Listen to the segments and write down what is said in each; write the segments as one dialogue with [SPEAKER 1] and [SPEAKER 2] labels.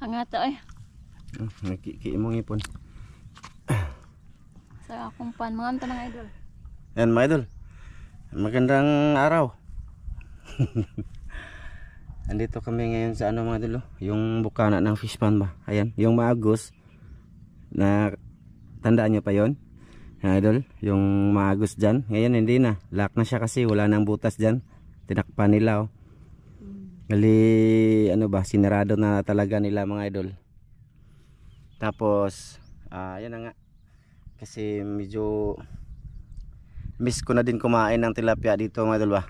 [SPEAKER 1] Hangata ay.
[SPEAKER 2] Mong ipon.
[SPEAKER 1] Sa akong pan mga anto mga idol.
[SPEAKER 2] Yan mga idol. Magandang araw. Andito kami ngayon sa ano mga idol, yung bukana ng fish pan ba. Ayan, yung maagos na tandaan nyo pa yon. Yan idol, yung maagos dyan. Ngayon hindi na, lock na siya kasi wala nang butas dyan. Tinakpan nila oh. Gali ano ba, sinarado na talaga nila mga idol. Tapos yan na nga. Kasi medyo miss ko na din kumain ng tilapia dito mga idol ba.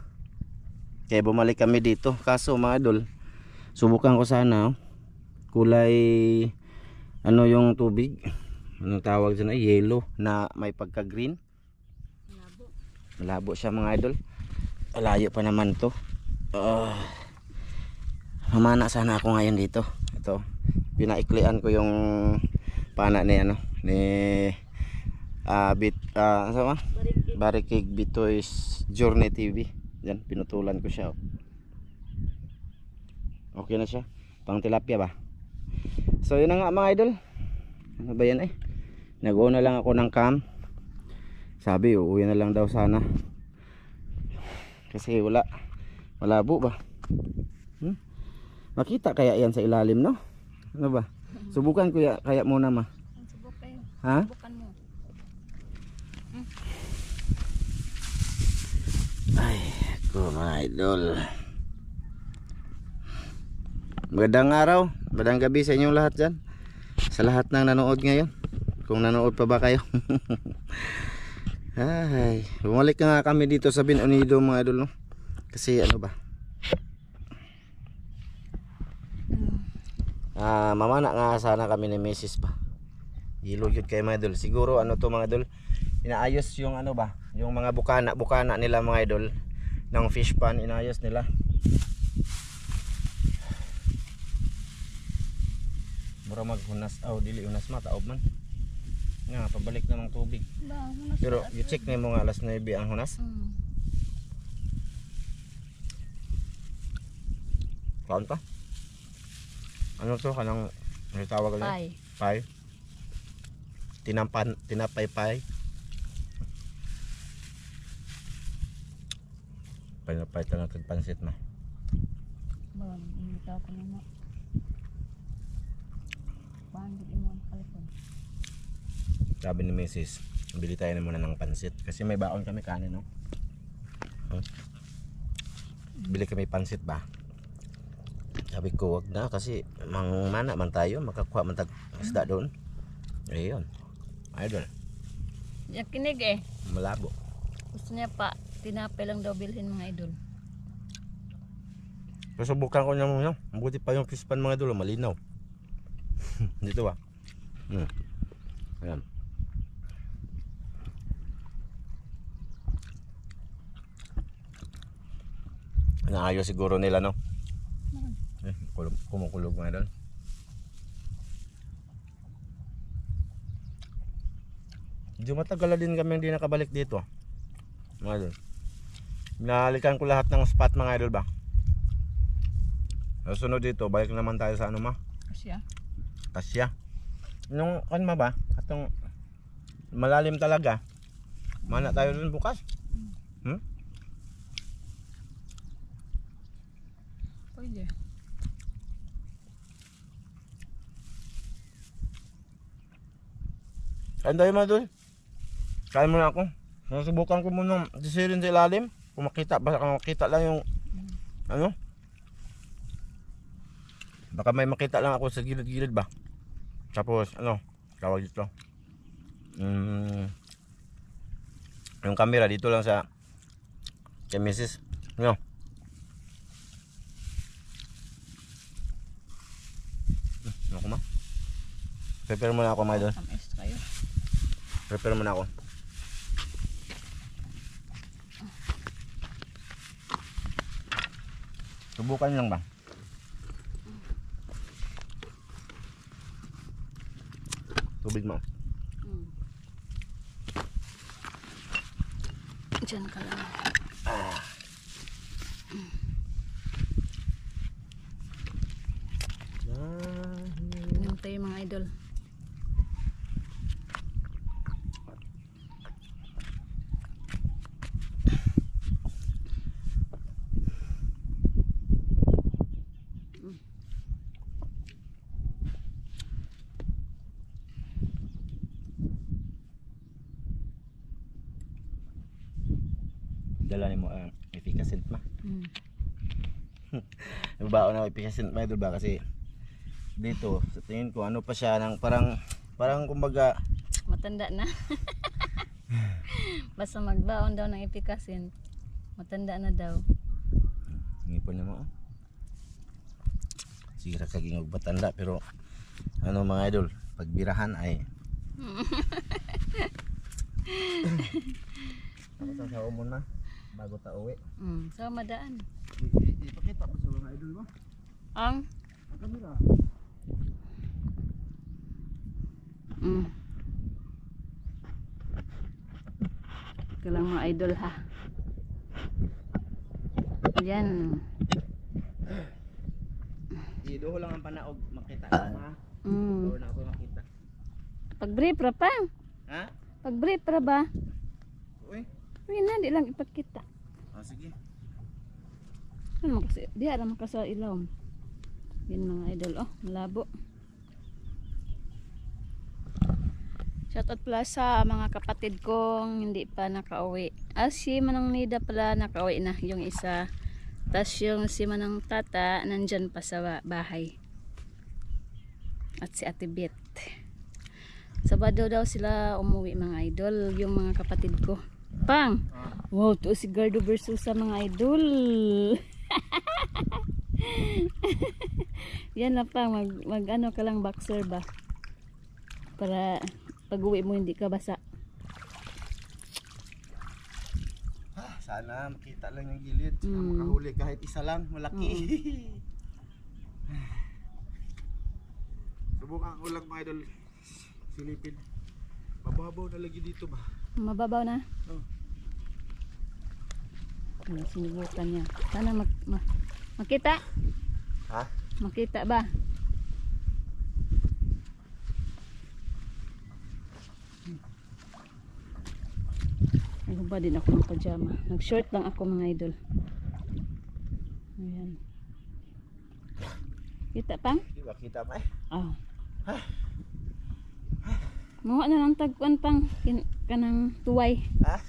[SPEAKER 2] Kaya bumalik kami dito. Kaso mga idol, subukan ko sana oh. Kulay ano yung tubig, anong tawag dyan ay yellow na may pagka green. Malabo siya mga idol. Layo pa naman to. Mamana sana ako ngayon dito. Ito, pinaiklian ko yung pana ni ano ni sama Barikig Bitoy's Journey TV. Yan, pinutulan ko siya. Okay na siya. Pang tilapia ba? So yun na nga mga idol. Ano ba yan eh? Nag-una lang ako ng cam. Sabi uuwi na lang daw sana. Kasi malabo ba? Makita kaya yan sa ilalim no? Ano ba? Subukan ko kaya muna ma.
[SPEAKER 1] Subukan.
[SPEAKER 2] Ha?
[SPEAKER 1] Subukan mo.
[SPEAKER 2] Ay, ko mga idol. Magandang araw, magandang gabi sa inyong lahat dyan. Sa lahat ng nanood ngayon. Kung nanood pa ba kayo. Ay, bumalik na nga kami dito sa Binunido mga idol no? Kasi ano ba, mamana nga sana kami ni Mrs. pa. Ilog yun kay mga idol. Siguro ano to mga idol, inaayos yung ano ba, yung mga bukana nila mga idol ng fish pan, inaayos nila. Mura maghunas, dili unas mataob man nga, pabalik na ng tubig. Pero i-check na mo nga alas 9 ang hunas. Kaon ka? Ano to? Kanang tawag ka? Pie. Tinapay-pay. Pinapay ka lang kagpansit na.
[SPEAKER 1] Bang, imitaw ko na mo. Bandit mo ang kalipon.
[SPEAKER 2] Sabi ni Mrs. Bili tayo na muna ng pansit. Kasi may baon kami kanin no? Bili kami pansit ba? Sabi ko wag na kasi mana man tayo, makakuha man tag isda doon. Ayun. Idol.
[SPEAKER 1] Yung kinig eh.
[SPEAKER 2] Malabo.
[SPEAKER 1] Gusto niya pa, tinapay lang daw bilhin mga idol.
[SPEAKER 2] Susubukan ko niya muna. Mabuti pa yung fish pan mga idol, malinaw. Dito ba? Ayan. Naayos siguro nila no? Kumukulog mga idol. Medyo matagal na din kami hindi nakabalik dito mga idol. Nalikan ko lahat ng spot mga idol ba. Sunod dito balik naman tayo sa ano ma? Kasya. Nung kan ma ba? Atong malalim talaga. Mana tayo dun bukas?
[SPEAKER 1] Pwede.
[SPEAKER 2] Kain tayo mga idol. Kain muna ako. Nasubukan ko muna disirin sa ilalim. Kung makita, baka makita lang yung ano. Baka may makita lang ako sa gilid-gilid ba. Tapos ano, tawag dito. Yung camera dito lang sa kay Mrs. Ano? Ako ma. Prepare muna ako mga idol. Prepare muna ako. Subukan lang ba? Tubig mo.
[SPEAKER 1] Diyan ka lang. idol.
[SPEAKER 2] Dala ni mo ang efficacent ma.
[SPEAKER 1] Mm.
[SPEAKER 2] Baon na efficacent ma idol ba kasi dito sa tingin ko ano pa siya ng parang kumbaga
[SPEAKER 1] Matanda na. Basta magbaon daw ng epikasin. Matanda na daw.
[SPEAKER 2] ngipon na mo. Sira kaging og batanda pero ano mga idol, pagbirahan ay ano sa umon na bago ta uwi.
[SPEAKER 1] So madaan.
[SPEAKER 2] Ipakita mo sa mga idol mo.
[SPEAKER 1] Ang
[SPEAKER 2] Kamera.
[SPEAKER 1] Kalang mga idol ha. Yan.
[SPEAKER 2] Iduho lang ang panaog makita ha. Duho na ako makita.
[SPEAKER 1] Pag-brief ra pa.
[SPEAKER 2] Ha?
[SPEAKER 1] Pag-brief ra ba?
[SPEAKER 2] Uy.
[SPEAKER 1] Uy na, di lang ipakita.
[SPEAKER 2] Oh sige.
[SPEAKER 1] Ano kasi, di alam ka sa ilaw. Yan mga idol, oh, malabo. Shoutout pala sa mga kapatid kong hindi pa nakauwi. Si Manang Nida pala nakauwi na yung isa. Tapos yung si Manang Tata nandyan pa sa bahay. At si Ate Bet. Sabado daw sila umuwi mga idol, yung mga kapatid ko. Pang! Wow, to si Gardo versus sa mga idol. Yan na pang mag ano ka lang boxer ba para pag uwi mo hindi ka basa.
[SPEAKER 2] Sana makita lang yung gilid. Makahuli kahit isa lang malaki. Subukan ko lang mga idol silipin. Mababaw na lagi dito ba?
[SPEAKER 1] Mababaw na? Sinubukan niya. Sana makita?
[SPEAKER 2] Ha?
[SPEAKER 1] Makita ba? Nagba din ako ng pajama. Nag-short lang ako mga idol. Ayan. Kita pang?
[SPEAKER 2] Di ba kita pa eh?
[SPEAKER 1] Oh. Mga na lang tagpuan pang kanang tuway.
[SPEAKER 2] Ha?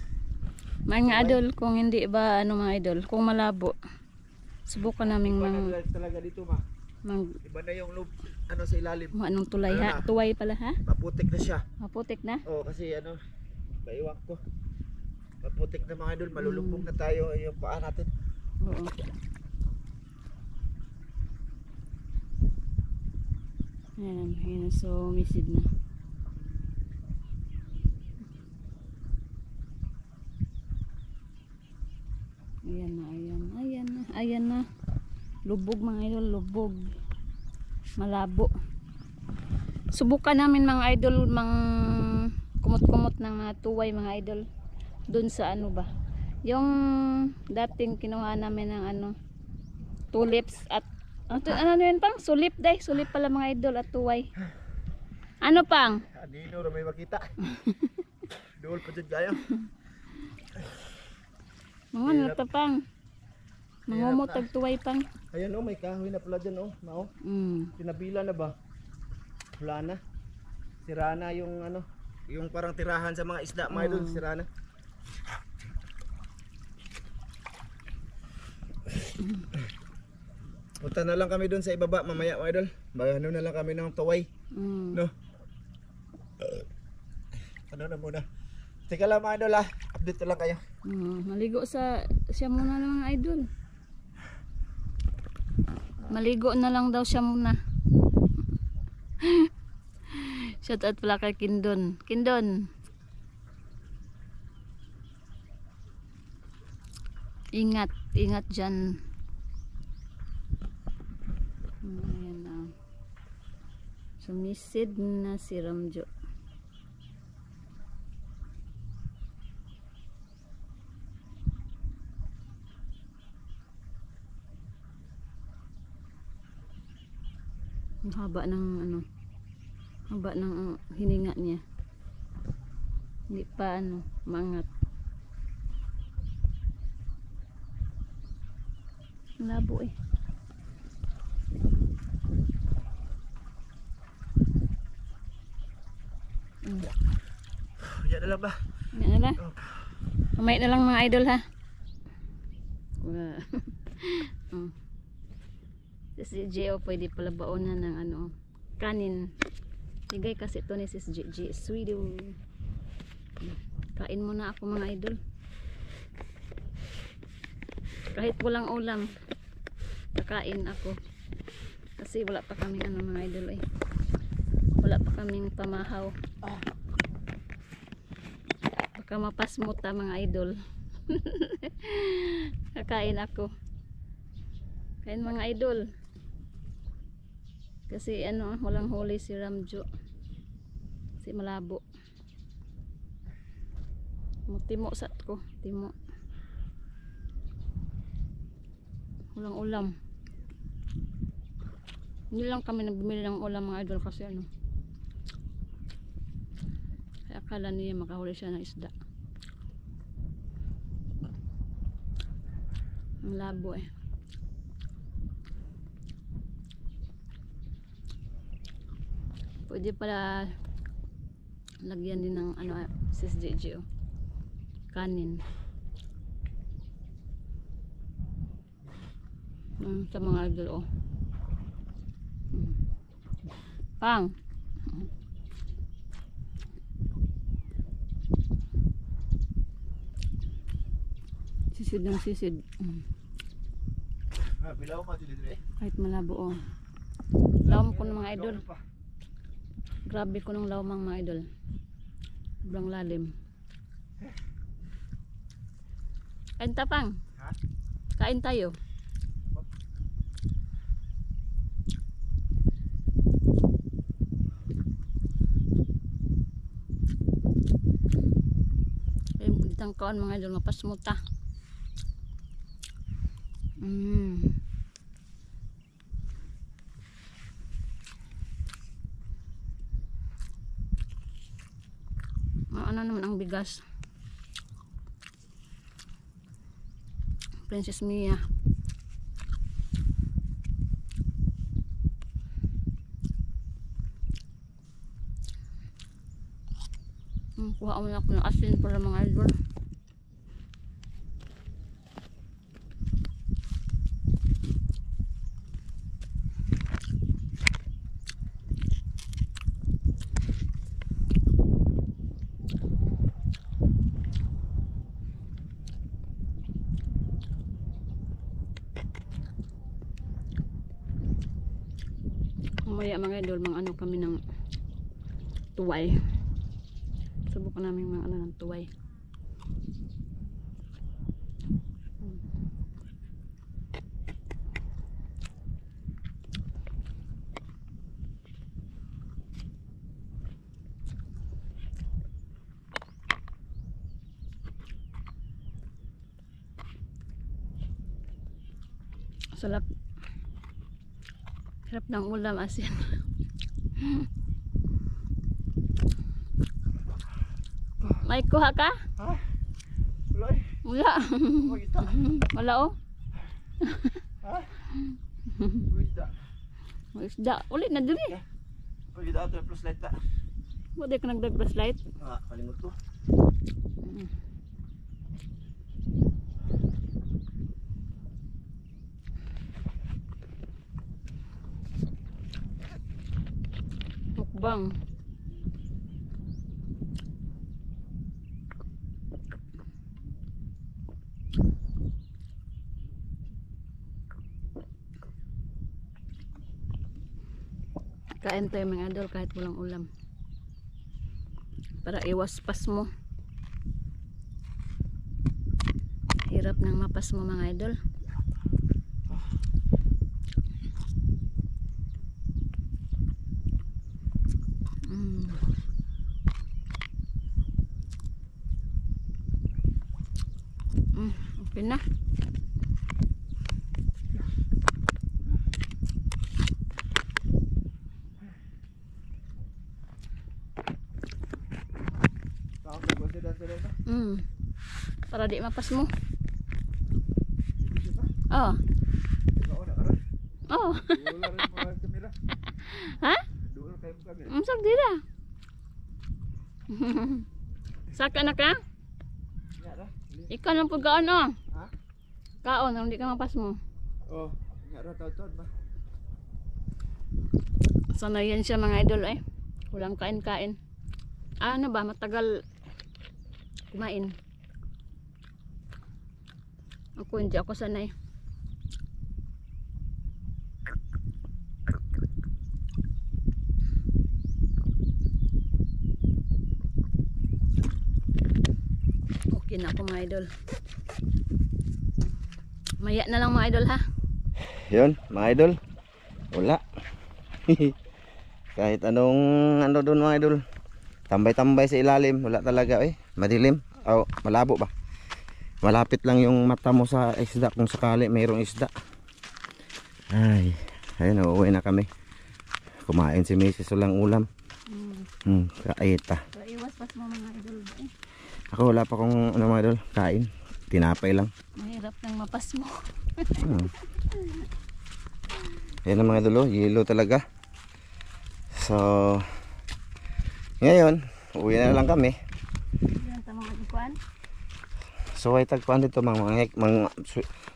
[SPEAKER 1] Mga idol, kung hindi ba ano mga idol, kung malabo. Subukan namin
[SPEAKER 2] Iba na talaga dito ma. Iba na yung loop ano sa ilalim.
[SPEAKER 1] Anong tulay ha? Tuway pala ha?
[SPEAKER 2] Maputik na siya.
[SPEAKER 1] Maputik na?
[SPEAKER 2] Oo kasi ano, baiwak ko. Maputik na mga idol, malulubog na tayo yung paa natin.
[SPEAKER 1] Oo. Ayan, so misid na. Ayan na. Lubog mga idol, lubog. Malabo. Subukan namin mga idol, kumot-kumot ng mga tuway mga idol. Doon sa ano ba? Yung dating kinuha namin ng ano, tulips at ano yun pang? Sulip day. Sulip pala mga idol at tuway. Ano pang?
[SPEAKER 2] Dino na may makita. Duol pa dyan kaya.
[SPEAKER 1] Mga nata pang. Mangumot tag tuway pang.
[SPEAKER 2] Ayan oh, may kahoy na pala dyan oh. Mao. Pinabila na ba? Wala na. Sira na yung ano, yung parang tirahan sa mga isda mga idol, sira na. Punta na lang kami doon sa ibaba mamaya mga idol. Ano na lang kami ng tuway. No? Ano na muna. Teka lang mga idol update lang kayo.
[SPEAKER 1] Maligo siya muna lang mga idol. Maligo na lang daw siya muna. Shout out pala kay Kindon. Kindon. Ingat dyan. Ayan na. Sumisid na si Ramjo. Ang haba ng ano, Haba ng hininga niya. Hindi pa maangat. Labo eh.
[SPEAKER 2] Yan na lang ba?
[SPEAKER 1] Yan na lang. Mamaya na lang mga idol ha. Wow. Si Gio pwede pala baonan ng kanin. Bigay kasi ito ni Sis Gigi. Sweetie. Kain muna ako mga idol. Kahit walang ulam, kakain ako. Kasi wala pa kaming mga idol eh. Wala pa kaming pamahaw. Baka mapasmuta mga idol. Kakain ako. Kain mga idol. Kasi walang huli si Ramjo. Si malabo. Timo sat ko. Timo. Walang ulam. Hindi lang kami nagbili ng ulam mga idol kasi kaya akala niya makahuli siya ng isda. Ang labo eh. Pwede pala lagyan din ng Sis Gigi kanin. Sa mga idol pang sisid ng sisid.
[SPEAKER 2] Bilaw mo dito
[SPEAKER 1] Kahit malabo lawam ko ng mga idol. Grabe ko ng lawmang mga idol. Sobrang lalim. Kain tapang. Kain tayo. Kawan mga idol mapasmuta. Ano naman ang bigas. Princess Mia. Kuha mo na ako ng asin para mga idol. Mamaya mga idol, kami ng tuway. Subukan namin mga ng tuway. Sarap. Sarap ng ulam asin. May kuha ka?
[SPEAKER 2] Ha? Wala eh.
[SPEAKER 1] Wala.
[SPEAKER 2] Magita.
[SPEAKER 1] Wala
[SPEAKER 2] Ha? Magita.
[SPEAKER 1] Isda. Ulit na dun eh.
[SPEAKER 2] Magita ato plus light ta.
[SPEAKER 1] Buti ka nagdag flashlight.
[SPEAKER 2] Kalimot ko.
[SPEAKER 1] Mukbang. Kain tayo mga idol kahit walang ulam. Para iwas pasmo. Hirap nang mapasmo mga idol. Okay na. Para di mapas mo. Oh. Oh. Ha? Umsak dira. Saka na ka? Ikaw nang pagkaon oh.
[SPEAKER 2] Ha?
[SPEAKER 1] Kaon, nang di ka mapas mo.
[SPEAKER 2] Oh, nga ra taon ba?
[SPEAKER 1] Sanayan siya mga idol eh. Walang kain-kain. Ano ba, matagal kumain. Ako hindi ako sanay. Okay na ako mga idol. Maya na lang mga idol ha.
[SPEAKER 2] Yun, mga idol. Wala. Kahit anong ano doon mga idol. Tambay-tambay sa ilalim, wala talaga eh. Madilim. O, malabo ba? Malapit lang yung mata mo sa isda kung sakali mayroong isda. Ay, ayun, uuwi na kami. Kumain si Mrs. walang ulam. Kaita.
[SPEAKER 1] So, iwas pas mo mga idol eh.
[SPEAKER 2] Ako wala pa kung ano mga idol, kain. Tinapay lang.
[SPEAKER 1] Mahirap nang mapas mo.
[SPEAKER 2] Ayan ang mga idol, oh, yelo talaga. So, ngayon, uwi na lang kami.
[SPEAKER 1] Yan sa mga ikuan.
[SPEAKER 2] So ay tagpuan dito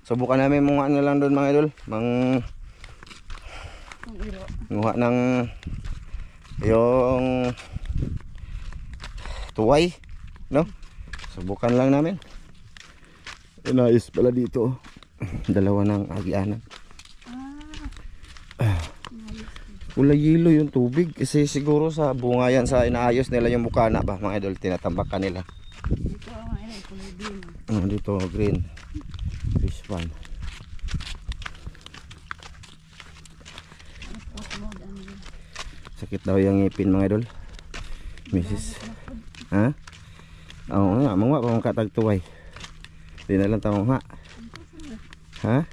[SPEAKER 2] subukan namin mga ano lang doon mga idol, nguha ng yung tuway, no? Subukan lang namin. Inayos pala dito. Dalawa ng agianan. Kulay yelo yung tubig kasi siguro sa bunga yan sa inaayos nila yung bukana ba mga idol, tinatambakan nila.
[SPEAKER 1] Dito mga idol, kulay green.
[SPEAKER 2] Dito green fish pan. Sakit daw yung ngipin mga idol, Mrs. Ha? Oo nga, mga pa mga katagtuway. Di na lang tamang ha. Ha?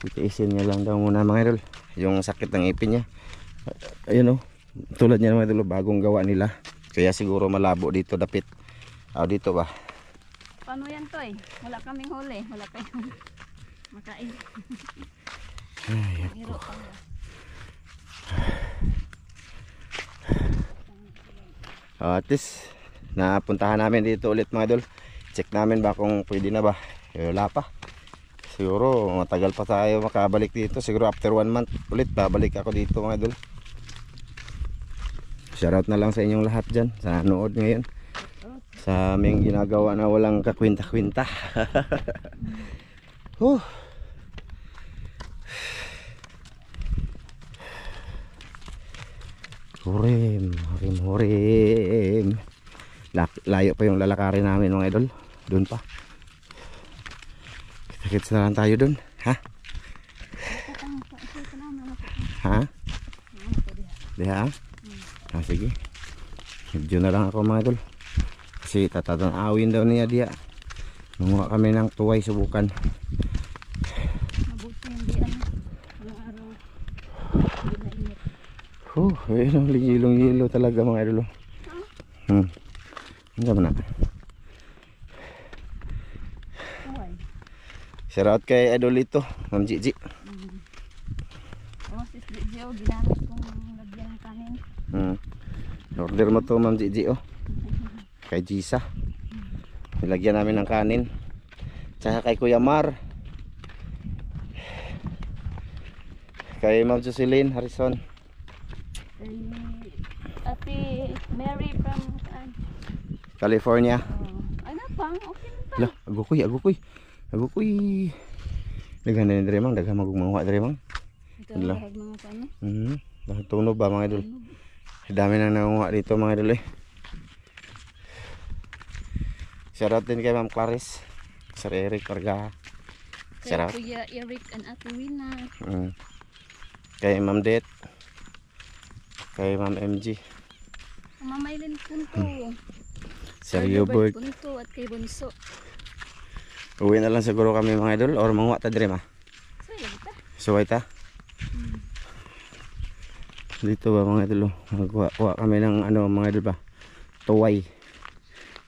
[SPEAKER 2] Itiisin niya lang daw muna mga idol yung sakit ng ngipin niya. Ayun o, tulad niya mga idol, bagong gawa nila. Kaya siguro malabo dito dapit. Dito ba?
[SPEAKER 1] Paano yan to eh? Wala kaming huli. Wala kayong makain.
[SPEAKER 2] Ay,
[SPEAKER 1] Hiro pa nga.
[SPEAKER 2] At least napuntahan namin dito ulit mga idol. Check namin ba kung pwede na ba. Wala pa. Siguro matagal pa tayo makabalik dito. Siguro after 1 month ulit babalik ako dito mga idol. Shoutout na lang sa inyong lahat dyan sa nood ngayon sa aming ginagawa na walang kakwinta-kwinta. Hurim. Layo pa yung lalakarin namin mga idol. Doon pa. Kita-kits na lang tayo doon. Ha? Ha? Diha? Sige. Medyo na lang ako mga idol. Kasi tatatanawin daw niya diya. Manguha kami ng tuway, subukan.
[SPEAKER 1] Mabuti hindi walang araw. Hindi na init.
[SPEAKER 2] Ayun ang ligilong-gilo talaga mga idol. Hindi mo na.
[SPEAKER 1] Tuway.
[SPEAKER 2] Shout out kay idol ito, Ma'am Gigi.
[SPEAKER 1] Sis Gigi ginamit kong lagyan ng kanin.
[SPEAKER 2] Order mo to Ma'am Gigi kay Gisa. Nilagyan namin ng kanin. Tsaka kay Kuya Mar. Kay Ma'am Jocelyn Harrison.
[SPEAKER 1] Ate Mary from
[SPEAKER 2] California.
[SPEAKER 1] ano pang okay na
[SPEAKER 2] Lah, agukoy. Daghan na ni Dremang, daghan magugmangwa Dremang.
[SPEAKER 1] ito
[SPEAKER 2] Hello.
[SPEAKER 1] ang mga kano.
[SPEAKER 2] Dahil tunog ba mga idol? Dami nang nangunga dito mga idol eh. Shoutout din kay Ma'am Clarice, Sir Eric Parga.
[SPEAKER 1] Kaya Kuya Eric and Ate Wina.
[SPEAKER 2] Kay Ma'am Det. Kay Ma'am MG.
[SPEAKER 1] Mamaylin Punto.
[SPEAKER 2] Sir Hubert.
[SPEAKER 1] Punto at kay Bunso.
[SPEAKER 2] Uwi na lang siguro kami mga idol or manguha ta dire ma. Suway ta. Dito ba mga idol? Magkuha kami ng ano mga idol ba? Tuway.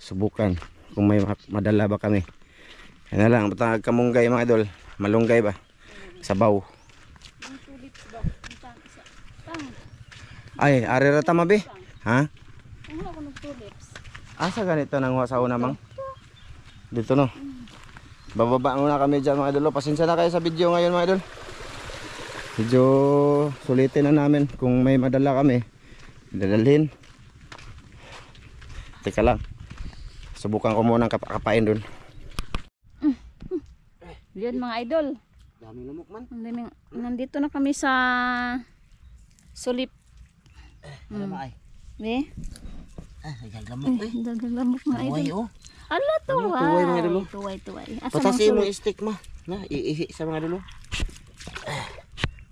[SPEAKER 2] Subukan kung may madala ba kami. Yan na lang, batang kamunggay mga idol. Malunggay ba? Sabaw.
[SPEAKER 1] Yung tulips ba? Yung isa. Tang.
[SPEAKER 2] Ay, ari ra tama be. Ha?
[SPEAKER 1] Ang ako ng tulips.
[SPEAKER 2] Asa ganito nang sa una mang? Dito no. Bababa muna kami dyan mga idol. Pasensya na kayo sa video ngayon mga idol. Medyo sulitin na namin kung may madala kami. Dadalhin. Teka lang. Subukan ko muna kapain dun.
[SPEAKER 1] Yun mga idol.
[SPEAKER 2] Dami lamok man.
[SPEAKER 1] Nandito na kami sa sulip.
[SPEAKER 2] Ano ba ay?
[SPEAKER 1] Be?
[SPEAKER 2] Lamok eh.
[SPEAKER 1] Dagang lamok mga idol.
[SPEAKER 2] Tuway oh.
[SPEAKER 1] Ala, tuway.
[SPEAKER 2] Tuway mga idol.
[SPEAKER 1] Tuway. Asa
[SPEAKER 2] Patasin mo
[SPEAKER 1] sulip?
[SPEAKER 2] yung stick ma. Na, iihi sa mga idol.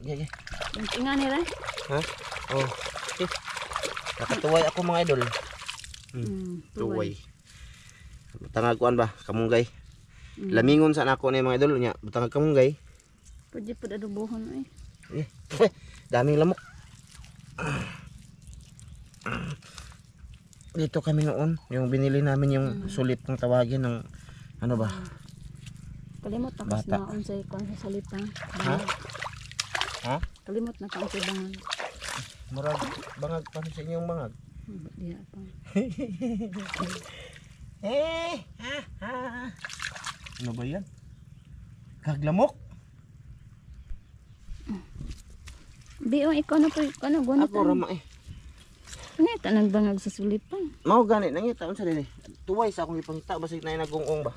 [SPEAKER 2] Okay.
[SPEAKER 1] Yung tinga nila.
[SPEAKER 2] Ha? Oh. Okay. Nakatuway ako mga idol.
[SPEAKER 1] Tuway.
[SPEAKER 2] Tangaguan ba? Kamunggay. Lamingon sa nako na mga idol nya. Butang kamunggay.
[SPEAKER 1] Pwede po adobohon ay.
[SPEAKER 2] Daming lamok. Dito kami noon, yung binili namin yung sulit ng tawagin ng ano ba?
[SPEAKER 1] Kalimot na kasi
[SPEAKER 2] Bata.
[SPEAKER 1] naon sa ikon sa salitang.
[SPEAKER 2] Ha? Ha?
[SPEAKER 1] Kalimot na kaon sa bangan.
[SPEAKER 2] Murag bangag pa sa inyong bangag.
[SPEAKER 1] Diya pa.
[SPEAKER 2] Ano ba yan? Kaglamok?
[SPEAKER 1] Biong ikaw na po, ano, gunit.
[SPEAKER 2] Ako rama eh.
[SPEAKER 1] Ngita nagbangag sa sulipan.
[SPEAKER 2] Mao gani nangita unsa dinhi? Tuway sa akong ipangita basig na nagungong ba?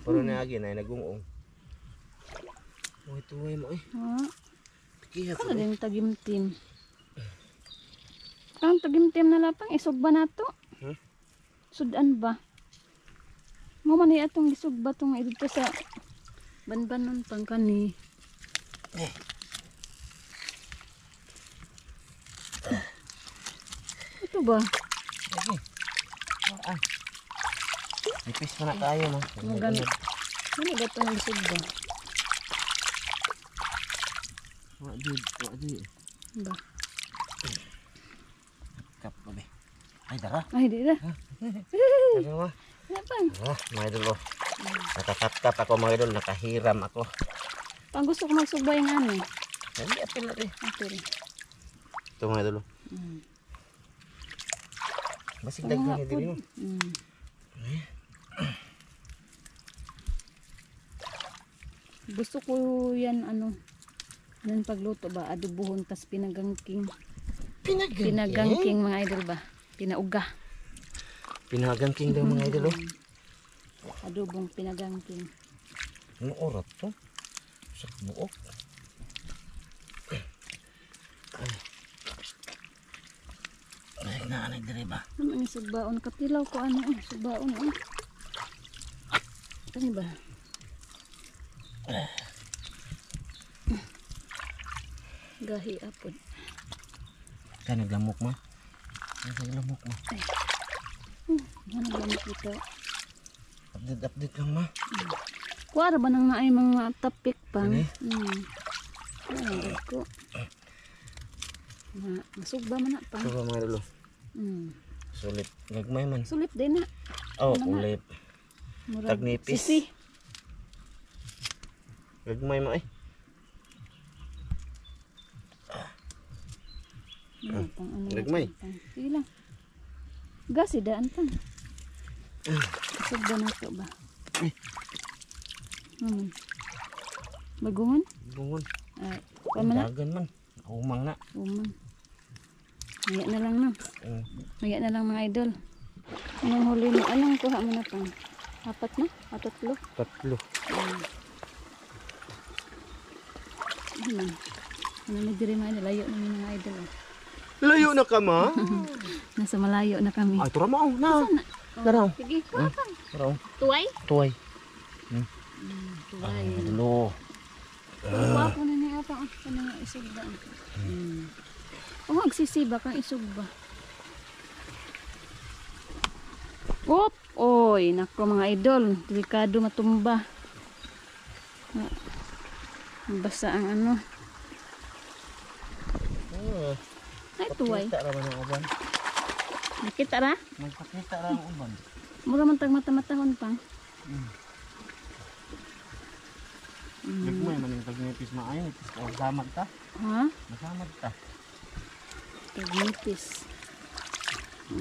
[SPEAKER 2] Pero na agi na nagungong. Oy tuway mo eh.
[SPEAKER 1] Ha?
[SPEAKER 2] Kiha ko.
[SPEAKER 1] Ano din tagimtim? Ang tagimtim na lapang isugba na to. Sudan ba? Mo man iya atong isugba tong dito sa banbanon pang kani. Ito ba?
[SPEAKER 2] Sige. Ipis mo na tayo no.
[SPEAKER 1] Maganda. Ano ba itong isugba?
[SPEAKER 2] Wadi.
[SPEAKER 1] Ba?
[SPEAKER 2] Kap ba be? Ay dara.
[SPEAKER 1] Ay, di na.
[SPEAKER 2] Ano ba?
[SPEAKER 1] Napang.
[SPEAKER 2] Mga idol. Nakakap ako mga idol, nakahiram ako.
[SPEAKER 1] Pang gusto ko magsugba yung ano.
[SPEAKER 2] Hindi apil na eh.
[SPEAKER 1] Okay.
[SPEAKER 2] Ito mga idol. Basig dagdag diri mo.
[SPEAKER 1] Gusto ko yan ano. Yan pagluto ba? Adobohon tas pinagangking. Pinagangking mga idol ba? Pinauga.
[SPEAKER 2] Pinagangking daw mga idol.
[SPEAKER 1] Adobong pinagangking.
[SPEAKER 2] Ano oras to? Sa buok. Ay, naanay diri ba?
[SPEAKER 1] Ano ni sugbaon? Kapilaw ko ano eh. Sugbaon eh. Ano ba? Gahi apod.
[SPEAKER 2] Kaya naglamok ma? Naglamok ma?
[SPEAKER 1] Ano ba makita?
[SPEAKER 2] Update lang ma?
[SPEAKER 1] Kuwara ba nang naay mga tapik pa?
[SPEAKER 2] Ano?
[SPEAKER 1] Ano ko? Masugba man na pa.
[SPEAKER 2] Ito ba mga idol? Sulit. Gagmay man.
[SPEAKER 1] Sulit din na.
[SPEAKER 2] Oh,
[SPEAKER 1] Ano nga?
[SPEAKER 2] ulit.
[SPEAKER 1] Murag
[SPEAKER 2] Tagnipis.
[SPEAKER 1] Sisi.
[SPEAKER 2] Gagmay mo eh. Gagmay.
[SPEAKER 1] Sige lang. Gas idaan pa. Sugba na to ba? Bagungon?
[SPEAKER 2] Bungon.
[SPEAKER 1] Ay, man na.
[SPEAKER 2] Dagan man. Umang na.
[SPEAKER 1] Uman. Maya na lang na. Maya na lang mga idol. Anong huli mo? Anong kuha mo na pang? Apat na? Tatlo?
[SPEAKER 2] Tatlo.
[SPEAKER 1] Ano na diri mga idol? Layo namin mga idol.
[SPEAKER 2] Layo na ka ma?
[SPEAKER 1] Nasa malayo na kami.
[SPEAKER 2] Ay, tura mo. Na. Daraw.
[SPEAKER 1] Sige, kuha pa.
[SPEAKER 2] Daraw.
[SPEAKER 1] Tuway?
[SPEAKER 2] Tuway.
[SPEAKER 1] Tuway.
[SPEAKER 2] Dulo.
[SPEAKER 1] Kuha po na niya pa. Ano nga isugba? O magsisiba kang isugba. Oop! Oy, nako mga idol. Delikado matumba. Basta ang ano. Ay, tuway.
[SPEAKER 2] Kita naman ang uban.
[SPEAKER 1] Nakita ra?
[SPEAKER 2] Magpakita ra ang uban.
[SPEAKER 1] Mura man tag mata-matahon pa.
[SPEAKER 2] Nagmay man yung tagnipis maayon. Nipis ka. Masamad ta.
[SPEAKER 1] Ha?
[SPEAKER 2] Masamad ta.
[SPEAKER 1] Tagnipis.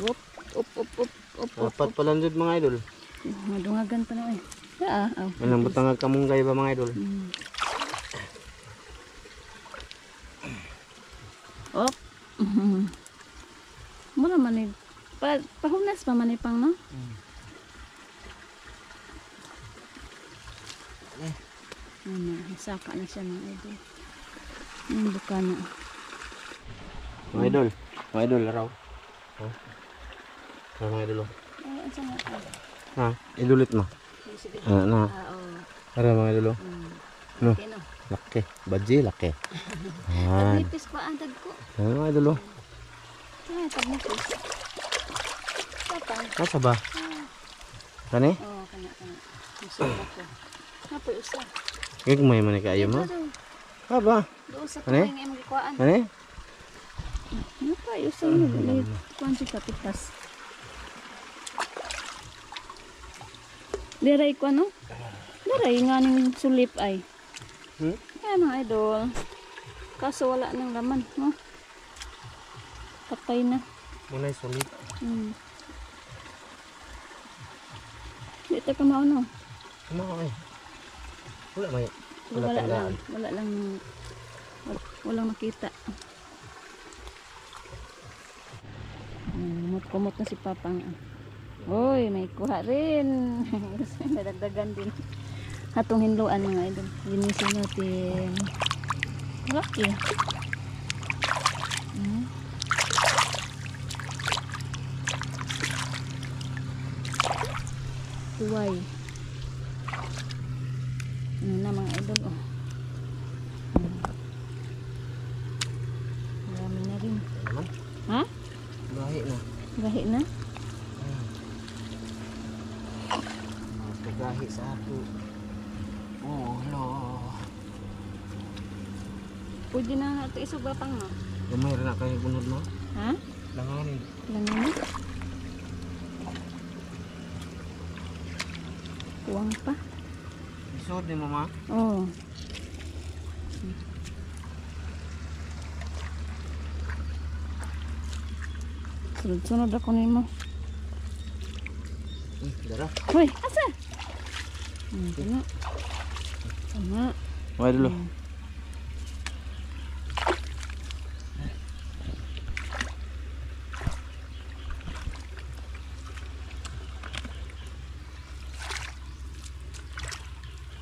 [SPEAKER 1] Up, up, up, up, up, up.
[SPEAKER 2] Dapat pala dyan mga idol.
[SPEAKER 1] Madungagan pa na eh. Aw.
[SPEAKER 2] Walang butang kamunggay ba mga idol?
[SPEAKER 1] Op. Mura man eh. Pahunas pa man eh pang no? Ano, saka na siya mga idol. Yung bukana.
[SPEAKER 2] Mga idol. Mga idol, laraw. Oh. Mga idol.
[SPEAKER 1] Ay, ang sana.
[SPEAKER 2] Ha? Idulit mo. Na.
[SPEAKER 1] Oo.
[SPEAKER 2] Para mga idol. No.
[SPEAKER 1] Okay no.
[SPEAKER 2] Laki. Badji, laki. Ah.
[SPEAKER 1] Tagnipis pa ang tagko.
[SPEAKER 2] Mga idol.
[SPEAKER 1] Ay, tagnipis. Tapang.
[SPEAKER 2] Masa ba? Kani?
[SPEAKER 1] Oo, kana. Musulat ko. Napoy usa.
[SPEAKER 2] Gagmay man kayo mo. Ha ba?
[SPEAKER 1] Doon sa
[SPEAKER 2] Ano?
[SPEAKER 1] kumain nga yung magikuan.
[SPEAKER 2] Kani?
[SPEAKER 1] Napoy usa yun. Kuan si kapitas. Diray ko ano? Diray nga ning sulip ay. Yan mga idol. Kaso wala nang laman. No? Patay na.
[SPEAKER 2] Muna'y sulit.
[SPEAKER 1] Dito ka mauno.
[SPEAKER 2] Kumawa eh. Wala may.
[SPEAKER 1] Wala lang. Walang makita. Kumot na si Papang. Uy, may kuha rin. Nadagdagan din. Hatong hinluan mga idol. Linisin natin. Rocky. Tuway. Ano na mga idol oh. Marami na rin.
[SPEAKER 2] Naman?
[SPEAKER 1] Ha?
[SPEAKER 2] Gahi na.
[SPEAKER 1] Gahi na?
[SPEAKER 2] Gahi sa ako. Oh, no.
[SPEAKER 1] Pwede na ito isugapang no?
[SPEAKER 2] Gamay rin na kayo bunod mo.
[SPEAKER 1] Ha?
[SPEAKER 2] Langanin.
[SPEAKER 1] Langan na? Tuwang pa?
[SPEAKER 2] Isod ni mo ma.
[SPEAKER 1] Oo. Sunod-sunod ako nimo.
[SPEAKER 2] Dara.
[SPEAKER 1] Hoy, asa? Tama. Tama.
[SPEAKER 2] Mga idol.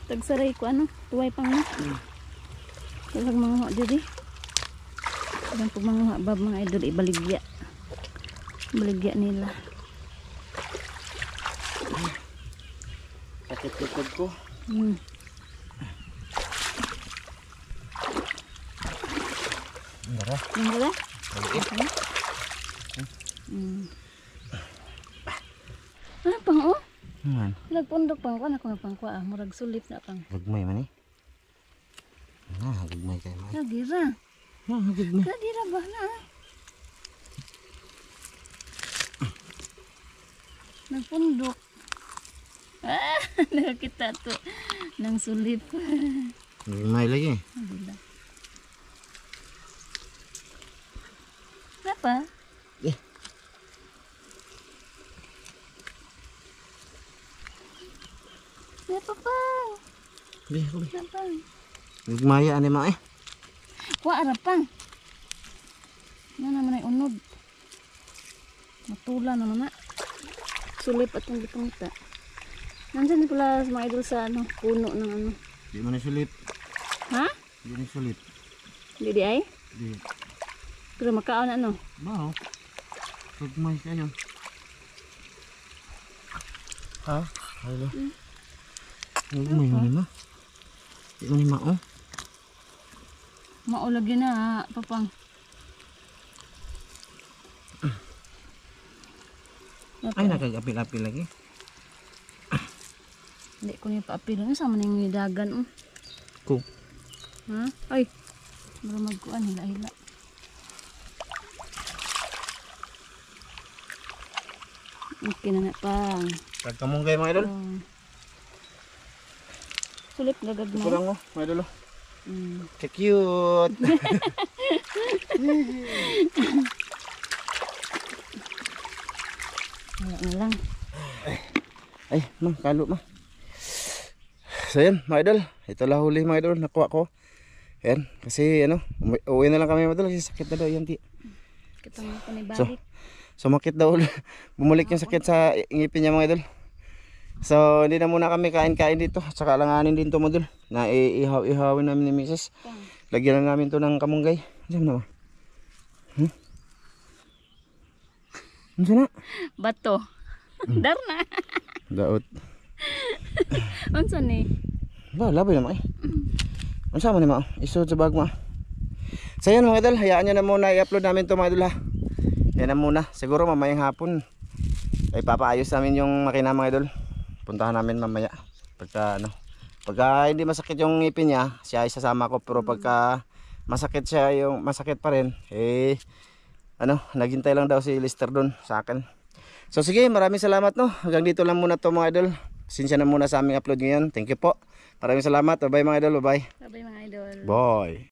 [SPEAKER 1] Tagsaray ko ano? Tuway pang no? Talag mga nga diri. Talag pag mga nga bab mga idol ibaligya. Baligya nila.
[SPEAKER 2] Sakit-likod ko. Dara.
[SPEAKER 1] Yung gala?
[SPEAKER 2] Maliit.
[SPEAKER 1] Ano pang oh?
[SPEAKER 2] Man.
[SPEAKER 1] Nagpundok pang ko na kung pangkuha ah. Murag sulit na pang.
[SPEAKER 2] Gagmay man eh. Gagmay kayo man.
[SPEAKER 1] Kagira.
[SPEAKER 2] Gagmay.
[SPEAKER 1] Kagira ba na? Nagpundok. Ah, nakakita to. Nang sulip.
[SPEAKER 2] Gagmay lagi eh.
[SPEAKER 1] Apa? Apa pang? Apa?
[SPEAKER 2] Gagmaya ani ma eh.
[SPEAKER 1] Wa arapang. Ano naman ay unod. Matula naman na. Sulip at yung gipangita. Nandyan pala mga idol sa ano, puno ng ano.
[SPEAKER 2] Di man sulit.
[SPEAKER 1] Ha?
[SPEAKER 2] Di ni sulit.
[SPEAKER 1] Hindi di ay?
[SPEAKER 2] Di.
[SPEAKER 1] Pero makaon ano?
[SPEAKER 2] Bao. Gagmay kayo. Ha? Hello. Gagmay man ni ma. Di man ni ma oh.
[SPEAKER 1] Maulag yun na papang.
[SPEAKER 2] Ay nakag-apil-apil lagi.
[SPEAKER 1] Hindi ko niya pa-apil. Ano sama na yung dagan?
[SPEAKER 2] Ko.
[SPEAKER 1] Ha? Ay! Mara magkuhan. Hila-hila. Okay na pang.
[SPEAKER 2] Tagkamunggay mga idol.
[SPEAKER 1] Oh. Sulit gagag
[SPEAKER 2] Ito
[SPEAKER 1] na.
[SPEAKER 2] lang oh, mga idol oh.
[SPEAKER 1] Mm.
[SPEAKER 2] Ka-cute.
[SPEAKER 1] Wala na lang.
[SPEAKER 2] Ay, ma, kalo ma. So yan, mga idol. Ito lang huli mga idol, nakuha ko. Yan, kasi ano, uwi na lang kami mga idol kasi sakit na daw yan.
[SPEAKER 1] Kita mo pa ni balik.
[SPEAKER 2] Sumakit daw ulit. Bumalik yung sakit sa ngipin niya mga idol. So hindi na muna kami kain-kain dito. Saka langanin din to mga idol. Na ihaw-ihawin namin ni Mrs. Lagyan na namin to ng kamunggay. Diyan na ba? Ano na?
[SPEAKER 1] Bato. Dar na.
[SPEAKER 2] Daot.
[SPEAKER 1] Unsa ni?
[SPEAKER 2] Ba, laboy naman eh. Ano sama ni ma? Isod sa bag ma. So yan mga idol, hayaan nyo na muna i-upload namin to mga idol ha. Yan na muna. Siguro mamayang hapon ay papaayos namin yung makina mga idol. Puntahan namin mamaya. Pagka hindi masakit yung ngipin niya, siya ay sasama ko. Pero pagka masakit siya, yung masakit pa rin, naghintay lang daw si Lister doon sa akin. So sige, maraming salamat no. Hanggang dito lang muna to mga idol. Sinsya na muna sa aming upload ngayon. Thank you po. Maraming salamat. Bye bye mga idol. Bye.
[SPEAKER 1] Bye mga idol.
[SPEAKER 2] Bye.